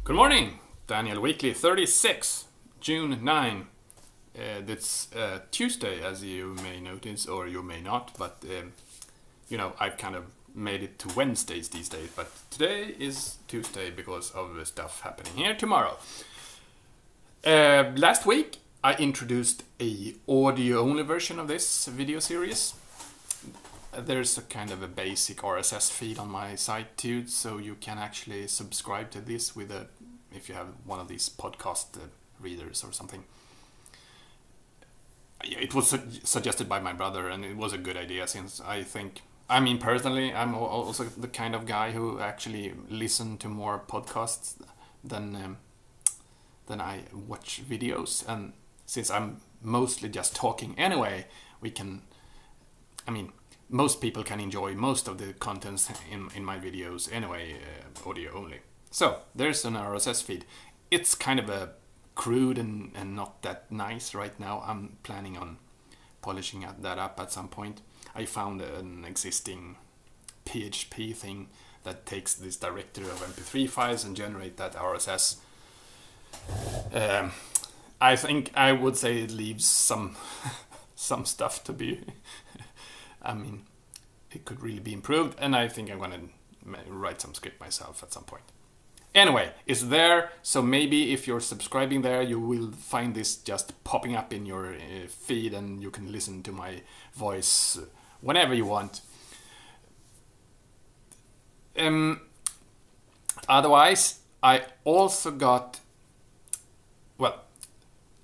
Good morning, Daniel Weekly 36, June 9. It's Tuesday, as you may notice, or you may not, but I've kind of made it to Wednesdays these days, but today is Tuesday because of the stuff happening here tomorrow. Last week I introduced a audio-only version of this video series. There's a kind of a basic RSS feed on my site too, so you can actually subscribe to this with if you have one of these podcast readers or something. It was suggested by my brother, and it was a good idea since personally, I'm also the kind of guy who actually listen to more podcasts than I watch videos, and since I'm mostly just talking anyway, most people can enjoy most of the contents in my videos anyway, audio only. So there's an RSS feed. It's kind of a crude and not that nice right now. I'm planning on polishing that up at some point. I found an existing PHP thing that takes this directory of MP3 files and generate that RSS. I think I would say it leaves some stuff to be it could really be improved, and I think I'm gonna write some script myself at some point. Anyway, it's there, so maybe if you're subscribing there, you will find this just popping up in your feed, and you can listen to my voice whenever you want. Otherwise, I also got,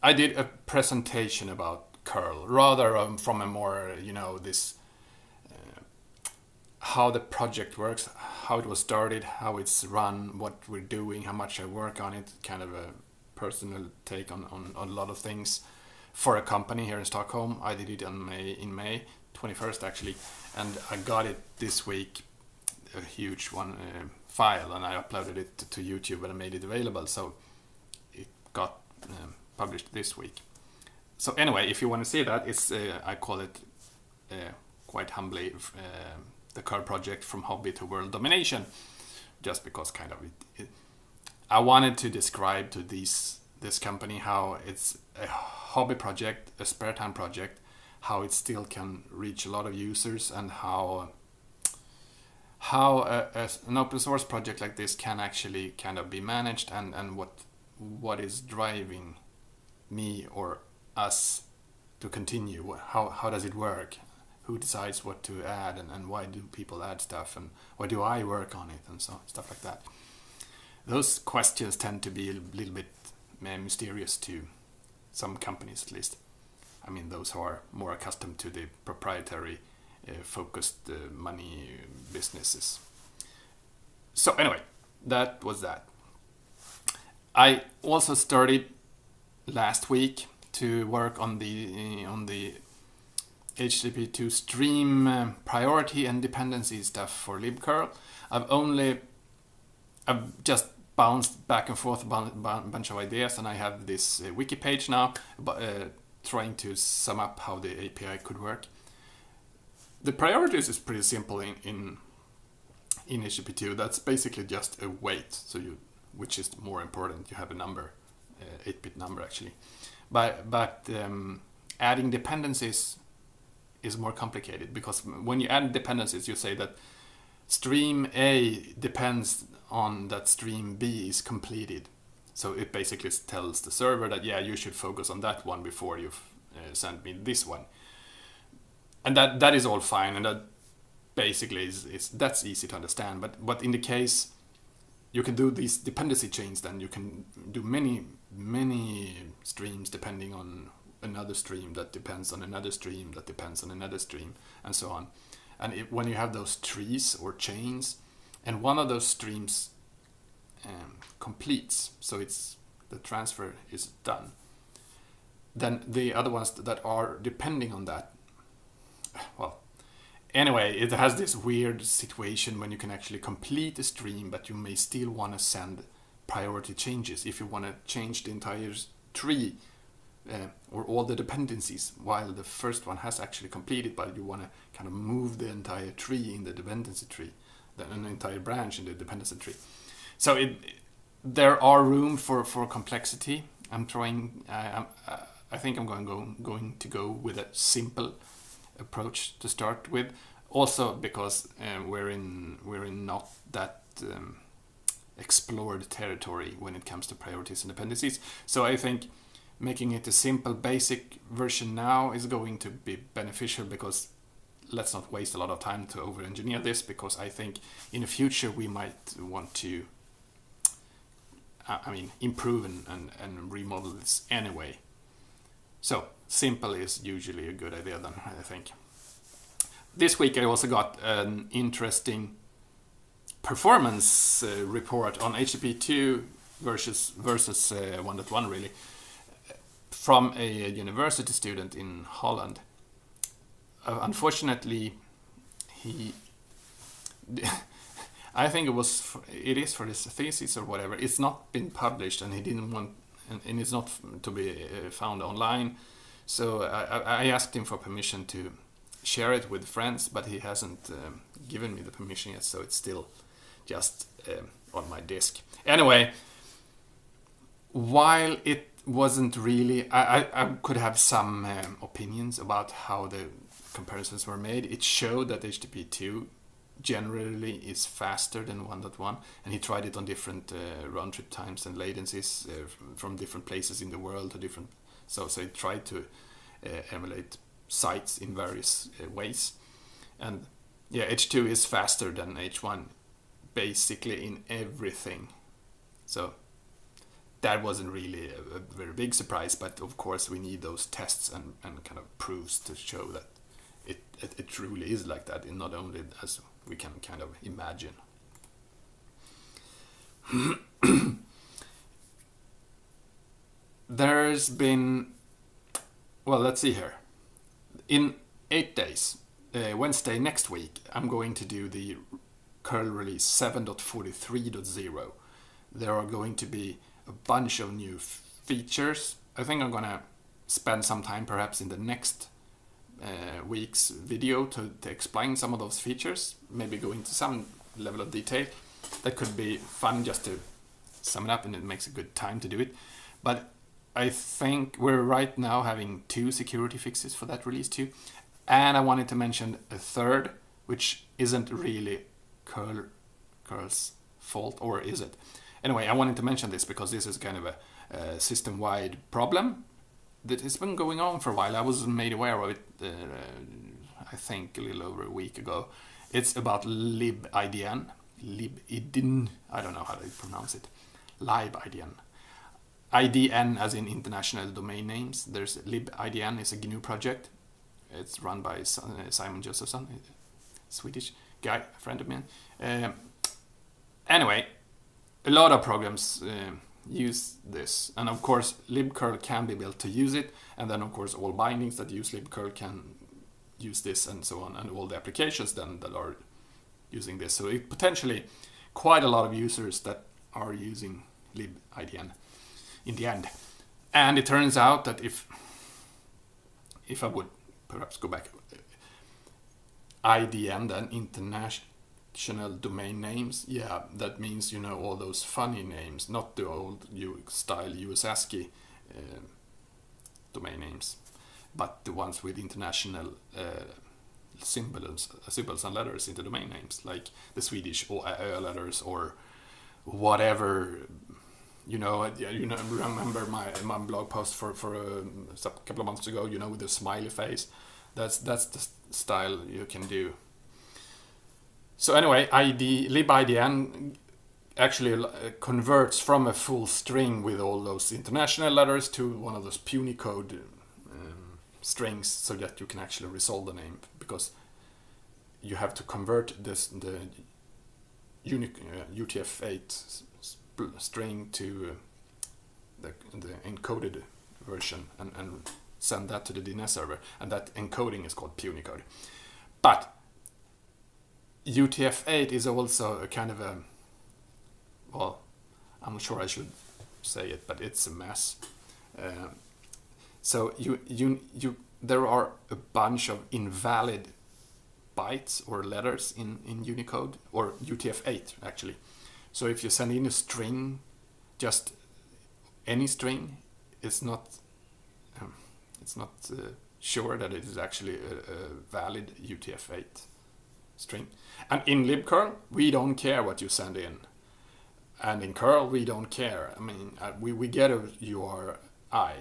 I did a presentation about curl, rather from a more, how the project works, how it was started, how it's run, what we're doing, how much I work on it, kind of a personal take on a lot of things for a company here in Stockholm. I did it in May 21st actually, and I got it this week, a huge one file, and I uploaded it to YouTube and I made it available, so it got published this week. So anyway, if you want to see that, it's I call it quite humbly the curl project from hobby to world domination, just because kind of I wanted to describe to this company how it's a hobby project, a spare time project, how it still can reach a lot of users, and how an open source project like this can actually kind of be managed, and what is driving me or us to continue. How does it work? Who decides what to add, and why do people add stuff, and why do I work on it, and so stuff like that. Those questions tend to be a little bit mysterious to some companies, at least. I mean, those who are more accustomed to the proprietary focused money businesses. So anyway, that was that. I also started last week to work on the HTTP2 stream priority and dependency stuff for libcurl. I've just bounced back and forth about a bunch of ideas, and I have this wiki page now trying to sum up how the API could work. The priorities is pretty simple in HTTP2. That's basically just a weight, so which is more important. You have a number, 8-bit number actually, but adding dependencies is more complicated, because when you add dependencies, you say that stream A depends on that stream B is completed. So it basically tells the server that, yeah, you should focus on that one before you send me this one. And that is all fine, and that basically that's easy to understand. But in the case you can do these dependency chains, then you can do many streams depending on another stream that depends on another stream that depends on another stream, and so on. And when you have those trees or chains, and one of those streams completes, so the transfer is done, then the other ones that are depending on that, anyway, it has this weird situation when you can actually complete a stream, but you may still want to send priority changes if you want to change the entire tree or all the dependencies while the first one has actually completed, but you want to kind of move the entire tree in the dependency tree, an entire branch in the dependency tree. So there are room for complexity. I'm trying. I think I'm going to go with a simple approach to start with. Also because we're in not that explored territory when it comes to priorities and dependencies. So I think making it a simple basic version now is going to be beneficial, because let's not waste a lot of time to over-engineer this, because I think in the future we might want to improve and remodel this anyway. So simple is usually a good idea then, I think. This week I also got an interesting performance report on HTTP 2 versus 1.1 really, from a university student in Holland. Unfortunately, I think it is for his thesis or whatever. It's not been published, and he didn't want, and it's not to be found online. So I asked him for permission to share it with friends, but he hasn't given me the permission yet. So it's still just on my disk. Anyway, while it wasn't really, I could have some opinions about how the comparisons were made. It showed that HTTP 2 generally is faster than 1.1, and he tried it on different round trip times and latencies from different places in the world to different. So he tried to emulate sites in various ways, and yeah, H2 is faster than H1 basically in everything. So that wasn't really a very big surprise, but of course we need those tests and kind of proofs to show that it truly is like that, and not only as we can kind of imagine. There's been, well, let's see here. In 8 days, Wednesday next week, I'm going to do the curl release 7.43.0. There are going to be a bunch of new features. I think I'm gonna spend some time perhaps in the next week's video to explain some of those features, maybe go into some level of detail. That could be fun just to sum it up, and it makes a good time to do it. But I think we're right now having 2 security fixes for that release too, and I wanted to mention a third, which isn't really curl's fault, or is it? Anyway, I wanted to mention this because this is kind of a system-wide problem that has been going on for a while. I was made aware of it, I think, a little over a week ago. It's about libidn. Libidn, I don't know how to pronounce it. Libidn. IDN as in international domain names. There's libidn is a GNU project. It's run by Simon Josephson, Swedish guy, a friend of mine. Anyway, a lot of programs use this, and of course libcurl can be built to use it, and then of course all bindings that use libcurl can use this, and so on, and all the applications then that are using this. So it potentially quite a lot of users that are using libidn in the end. And it turns out that if I would perhaps go back, IDN, then international domain names, yeah, that means, you know, all those funny names, not the old style US ASCII domain names, but the ones with international symbols and letters in the domain names, like the Swedish letters or whatever. You know, remember my blog post for a couple of months ago, you know, with the smiley face. That's the style you can do. So anyway, libidn actually converts from a full string with all those international letters to one of those Punycode strings, so that you can actually resolve the name, because you have to convert the UTF-8 string to the encoded version and send that to the DNS server, and that encoding is called Punycode. But UTF-8 is also a kind of a, well, I'm not sure I should say it, but it's a mess. So there are a bunch of invalid bytes or letters in Unicode, or UTF-8 actually. So if you send in a string just any string, it's not sure that it is actually a valid UTF-8 string. And in libcurl, we don't care what you send in. And in curl, we don't care. I mean, we get a URI,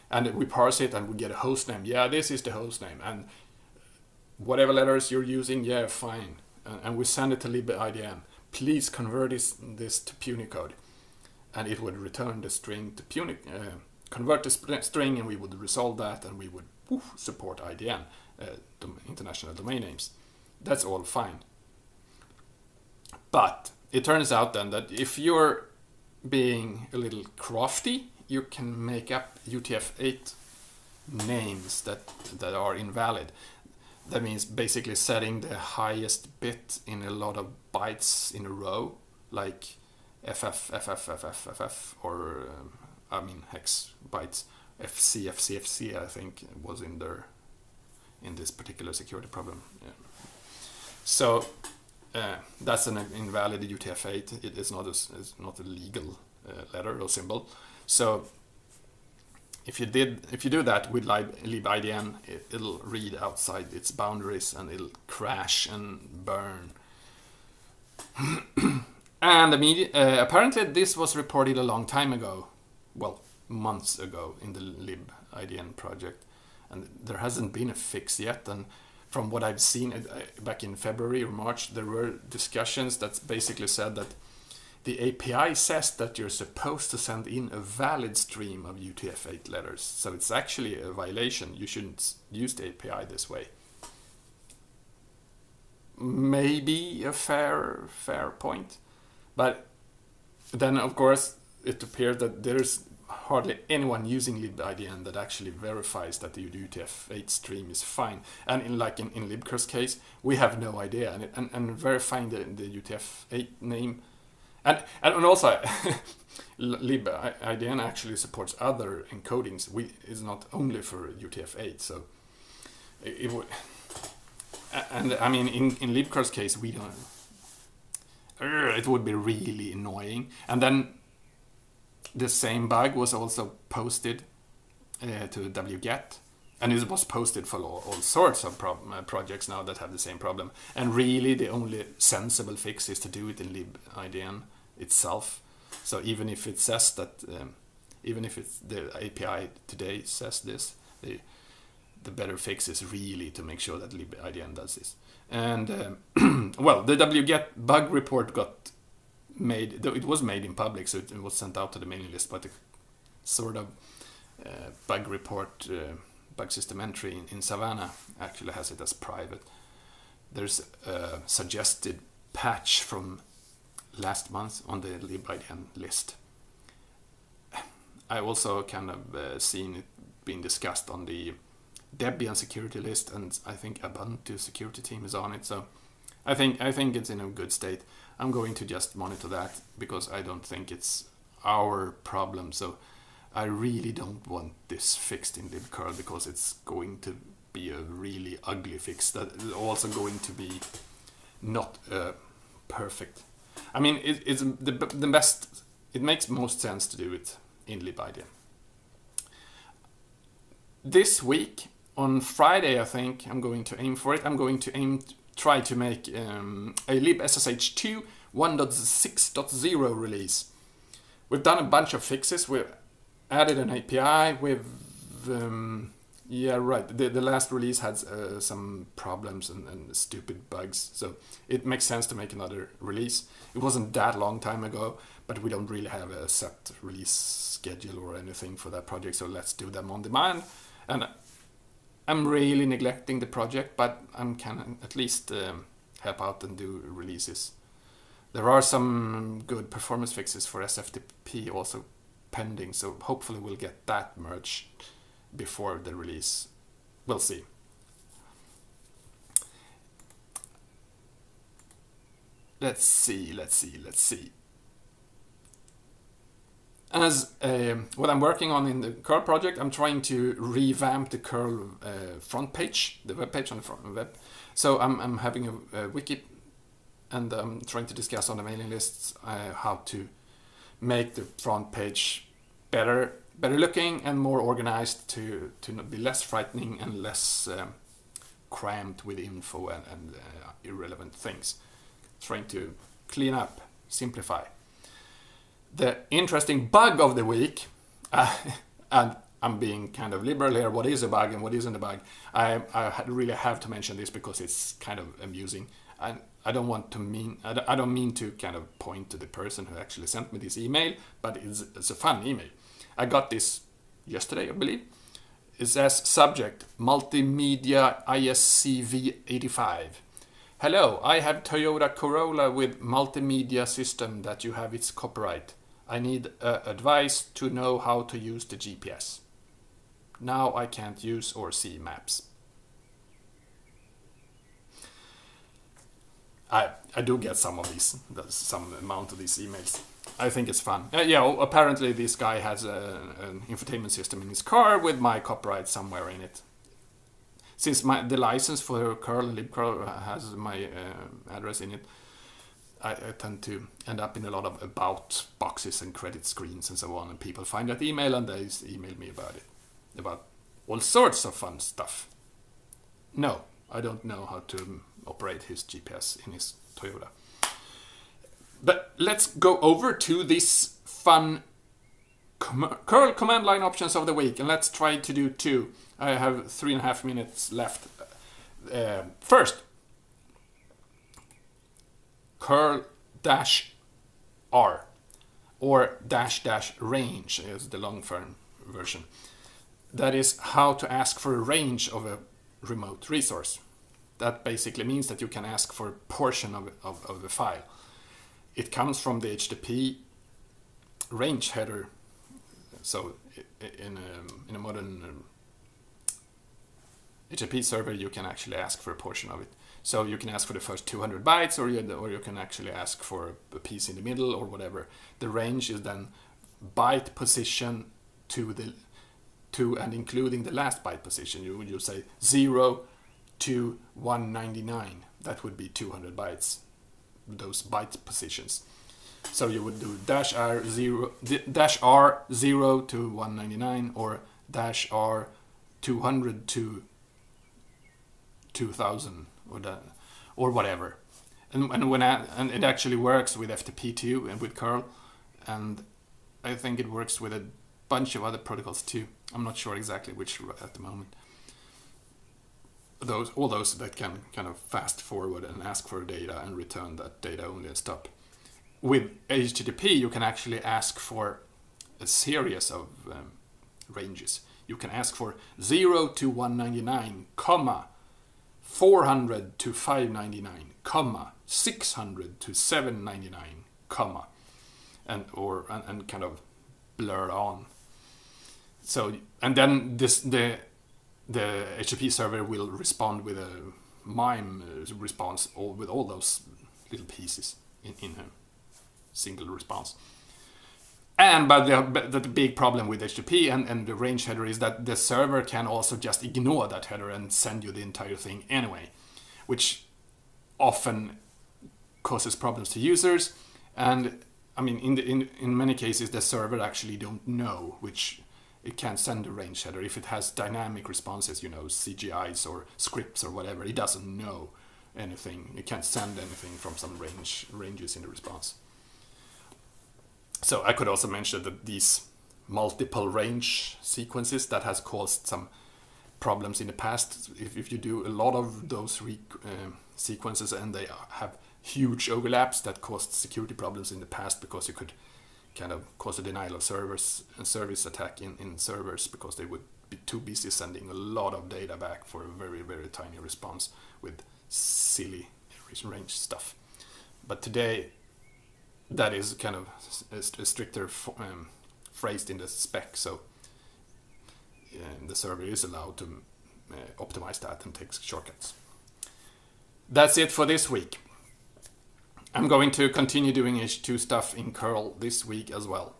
and we parse it, and we get a host name. Yeah, this is the host name, and whatever letters you're using, yeah, fine. And we send it to libidn. Please convert this to Punycode, and it would return the string to convert the string, and we would resolve that, and we would support IDN, international domain names. That's all fine. But it turns out then that if you're being a little crafty, you can make up UTF-8 names that are invalid. That means basically setting the highest bit in a lot of bytes in a row, like FF, or I mean hex bytes. FC, I think was in there in this particular security problem. Yeah. So that's an invalid UTF-8. It is not a legal letter or symbol. So if you do that with libidn, it'll read outside its boundaries, and it'll crash and burn. And apparently this was reported a long time ago, well, months ago, in the libidn project, and there hasn't been a fix yet. And from what I've seen back in February or March, there were discussions that basically said that the API says that you're supposed to send in a valid stream of UTF-8 letters. So it's actually a violation. You shouldn't use the API this way. Maybe a fair point. But then, of course, it appears that there's hardly anyone using libidn that actually verifies that the UTF-8 stream is fine. And in libcurl's case, we have no idea. And verifying the UTF-8 name, and also libidn actually supports other encodings. It's not only for UTF-8, so it would. And I mean, in libcurl's case, we don't. It would be really annoying. And then the same bug was also posted to wget, and it was posted for all sorts of projects now that have the same problem. And really, the only sensible fix is to do it in libidn itself. So even if it says that, even if it's the API today says this, the better fix is really to make sure that libidn does this. And well, the wget bug report got made, though it was made in public, so it was sent out to the mailing list, but the sort of bug report, bug system entry in Savannah actually has it as private. There's a suggested patch from last month on the libidn list. I also kind of seen it being discussed on the Debian security list, and I think Ubuntu security team is on it, so I think it's in a good state. I'm going to just monitor that because I don't think it's our problem. So I really don't want this fixed in libcurl because it's going to be a really ugly fix that is also going to be not perfect. I mean, it's the best. It makes most sense to do it in libidn. This week on Friday, I think I'm going to aim for it. I'm going to try to make a libssh2 1.6.0 release. We've done a bunch of fixes. We've added an API. Yeah, right. The last release had some problems and stupid bugs, so it makes sense to make another release. It wasn't that long time ago, but we don't really have a set release schedule or anything for that project, so let's do them on demand. And I'm really neglecting the project, but I'm can at least help out and do releases. There are some good performance fixes for SFTP also pending, so hopefully we'll get that merged before the release. We'll see. Let's see. As what I'm working on in the curl project, I'm trying to revamp the curl front page, the web page on the front web. So I'm having a wiki, and I'm trying to discuss on the mailing lists how to make the front page better looking and more organized to be less frightening and less cramped with info and irrelevant things. Trying to clean up, simplify. The interesting bug of the week, and I'm being kind of liberal here, what is a bug and what isn't a bug, I really have to mention this because it's kind of amusing. And I don't mean to kind of point to the person who actually sent me this email, but it's a fun email. I got this yesterday, I believe. It says subject, Multimedya isc-v 85. Hello, I have Toyota Corolla with multimedia system that you have its copyright. I need advice to know how to use the GPS. Now I can't use or see maps. I do get some amount of these emails. I think it's fun. Yeah, apparently this guy has an infotainment system in his car with my copyright somewhere in it. Since the license for curl and libcurl has my address in it, I tend to end up in a lot of about boxes and credit screens and so on, and people find that email and they email me about it, about all sorts of fun stuff. No, I don't know how to operate his GPS in his Toyota. But let's go over to this fun curl command line options of the week, and let's try to do 2. I have 3.5 minutes left. First, curl -r or --range is the long version. That is how to ask for a range of a remote resource. That basically means that you can ask for a portion of the file. It comes from the HTTP range header. So in a modern HTTP server, you can actually ask for a portion of it. So you can ask for the first 200 bytes, or you can actually ask for a piece in the middle or whatever. The range is then byte position to and including the last byte position. You say 0 to 199. That would be 200 bytes. Those byte positions. So you would do -r 0 to 199 or -r 200 to 2000 or whatever. And it actually works with FTP too and with curl, and I think it works with a bunch of other protocols too. I'm not sure exactly which at the moment. All those that can kind of fast forward and ask for data and return that data only and stop. With HTTP, you can actually ask for a series of ranges. You can ask for 0 to 199, 400 to 599, 600 to 799, and kind of blur on. So, and then the HTTP server will respond with a MIME response with all those little pieces in a single response. But the big problem with HTTP and the range header is that the server can also just ignore that header and send you the entire thing anyway, which often causes problems to users. And I mean, in many cases, the server actually don't know which. It can't send a range header. If it has dynamic responses, CGIs or scripts or whatever, it doesn't know anything. It can't send anything from some ranges in the response. So I could also mention that these multiple range sequences that has caused some problems in the past. If you do a lot of those sequences and they have huge overlaps, that caused security problems in the past because you could kind of cause a denial of service attack in servers because they would be too busy sending a lot of data back for a very, very tiny response with silly range stuff. But today, that is kind of a stricter phrased in the spec, so the server is allowed to optimize that and take shortcuts. That's it for this week. I'm going to continue doing H2 stuff in curl this week as well.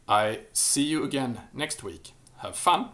I see you again next week. Have fun!